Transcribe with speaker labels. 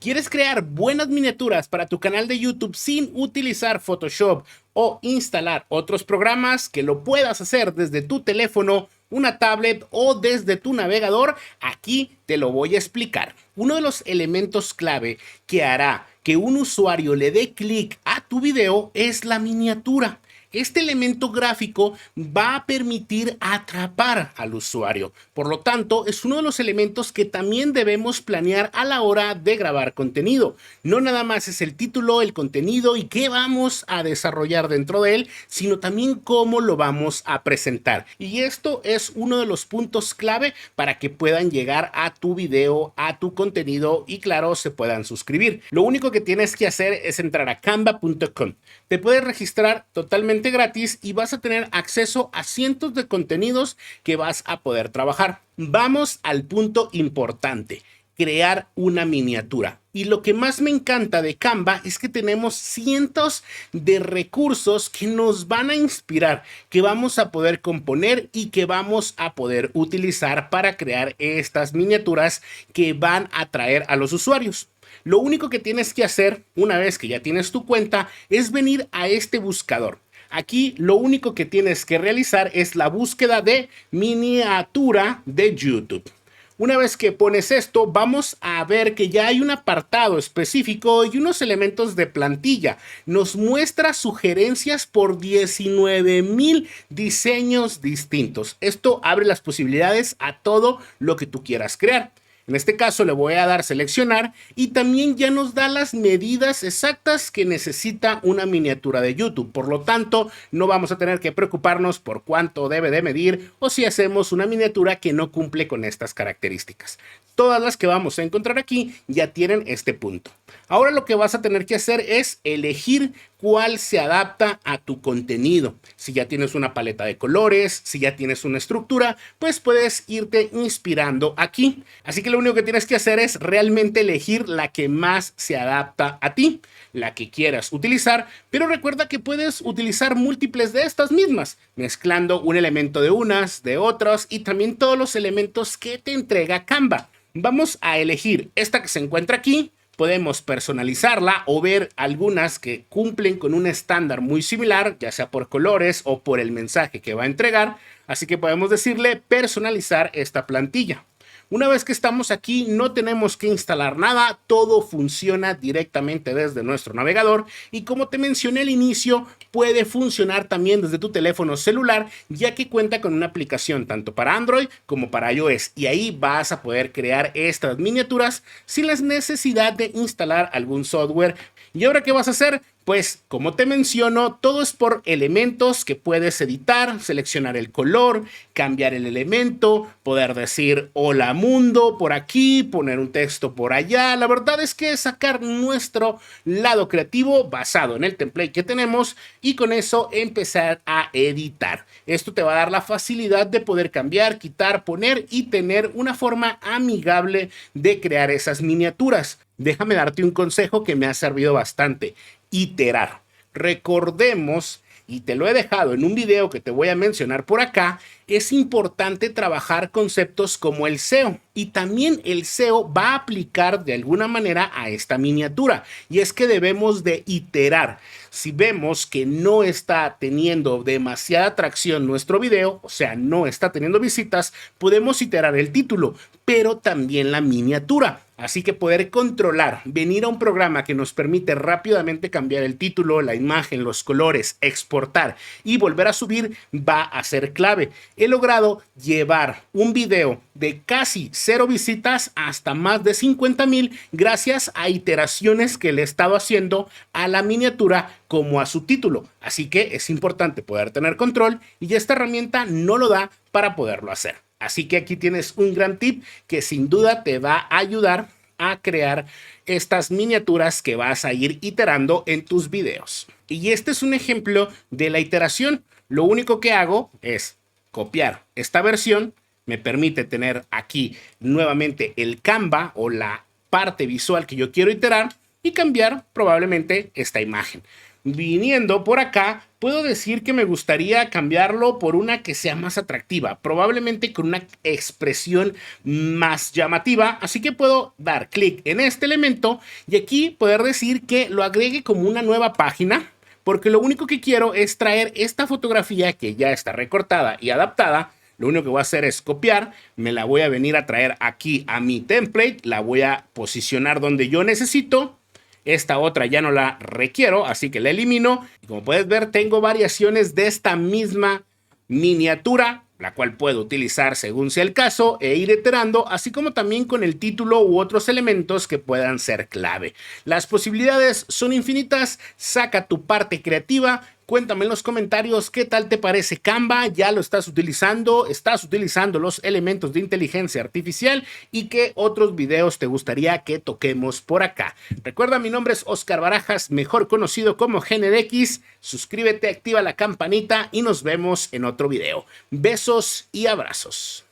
Speaker 1: ¿Quieres crear buenas miniaturas para tu canal de YouTube sin utilizar Photoshop o instalar otros programas que lo puedas hacer desde tu teléfono, una tablet o desde tu navegador? Aquí te lo voy a explicar. Uno de los elementos clave que hará que un usuario le dé clic a tu video es la miniatura. Este elemento gráfico va a permitir atrapar al usuario. Por lo tanto, es uno de los elementos que también debemos planear a la hora de grabar contenido. No nada más es el título, el contenido y qué vamos a desarrollar dentro de él, sino también cómo lo vamos a presentar. Y esto es uno de los puntos clave para que puedan llegar a tu video, a tu contenido y claro, se puedan suscribir. Lo único que tienes que hacer es entrar a canva.com. Te puedes registrar totalmente gratis y vas a tener acceso a cientos de contenidos que vas a poder trabajar. Vamos al punto importante: crear una miniatura. Y lo que más me encanta de Canva es que tenemos cientos de recursos que nos van a inspirar, que vamos a poder componer y que vamos a poder utilizar para crear estas miniaturas que van a atraer a los usuarios. Lo único que tienes que hacer una vez que ya tienes tu cuenta es venir a este buscador. Aquí lo único que tienes que realizar es la búsqueda de miniatura de YouTube. Una vez que pones esto, vamos a ver que ya hay un apartado específico y unos elementos de plantilla. Nos muestra sugerencias por 19,000 diseños distintos. Esto abre las posibilidades a todo lo que tú quieras crear. En este caso le voy a dar seleccionar y también ya nos da las medidas exactas que necesita una miniatura de YouTube. Por lo tanto, no vamos a tener que preocuparnos por cuánto debe de medir o si hacemos una miniatura que no cumple con estas características. Todas las que vamos a encontrar aquí ya tienen este punto. Ahora lo que vas a tener que hacer es elegir cuál se adapta a tu contenido. Si ya tienes una paleta de colores, si ya tienes una estructura, pues puedes irte inspirando aquí. Así que lo único que tienes que hacer es realmente elegir la que más se adapta a ti, la que quieras utilizar, pero recuerda que puedes utilizar múltiples de estas mismas, mezclando un elemento de unas, de otras y también todos los elementos que te entrega Canva. Vamos a elegir esta que se encuentra aquí. Podemos personalizarla o ver algunas que cumplen con un estándar muy similar, ya sea por colores o por el mensaje que va a entregar. Así que podemos decirle personalizar esta plantilla. Una vez que estamos aquí, no tenemos que instalar nada, todo funciona directamente desde nuestro navegador y como te mencioné al inicio, puede funcionar también desde tu teléfono celular, ya que cuenta con una aplicación tanto para Android como para iOS y ahí vas a poder crear estas miniaturas sin la necesidad de instalar algún software. ¿Y ahora qué vas a hacer? Pues como te menciono, todo es por elementos que puedes editar, seleccionar el color, cambiar el elemento, poder decir hola mundo por aquí, poner un texto por allá. La verdad es que sacar nuestro lado creativo basado en el template que tenemos y con eso empezar a editar. Esto te va a dar la facilidad de poder cambiar, quitar, poner y tener una forma amigable de crear esas miniaturas. Déjame darte un consejo que me ha servido bastante: iterar. Recordemos, y te lo he dejado en un video que te voy a mencionar por acá, es importante trabajar conceptos como el SEO y también el SEO va a aplicar de alguna manera a esta miniatura y es que debemos de iterar. Si vemos que no está teniendo demasiada atracción nuestro video, o sea, no está teniendo visitas, podemos iterar el título, pero también la miniatura. Así que poder controlar, venir a un programa que nos permite rápidamente cambiar el título, la imagen, los colores, exportar y volver a subir va a ser clave. He logrado llevar un video de casi 0 visitas hasta más de 50,000 gracias a iteraciones que le he estado haciendo a la miniatura como a su título. Así que es importante poder tener control y esta herramienta no lo da para poderlo hacer. Así que aquí tienes un gran tip que sin duda te va a ayudar a crear estas miniaturas que vas a ir iterando en tus videos. Y este es un ejemplo de la iteración. Lo único que hago es copiar esta versión. Me permite tener aquí nuevamente el Canva o la parte visual que yo quiero iterar y cambiar probablemente esta imagen. Viniendo por acá, puedo decir que me gustaría cambiarlo por una que sea más atractiva, probablemente con una expresión más llamativa, así que puedo dar clic en este elemento y aquí poder decir que lo agregue como una nueva página, porque lo único que quiero es traer esta fotografía que ya está recortada y adaptada. Lo único que voy a hacer es copiar, me la voy a venir a traer aquí a mi template, la voy a posicionar donde yo necesito. Esta otra ya no la requiero, así que la elimino. Y como puedes ver, tengo variaciones de esta misma miniatura, la cual puedo utilizar según sea el caso e ir iterando, así como también con el título u otros elementos que puedan ser clave. Las posibilidades son infinitas, saca tu parte creativa. Cuéntame en los comentarios qué tal te parece Canva, ya lo estás utilizando los elementos de inteligencia artificial y qué otros videos te gustaría que toquemos por acá. Recuerda, mi nombre es Oscar Barajas, mejor conocido como GenerX. Suscríbete, activa la campanita y nos vemos en otro video. Besos y abrazos.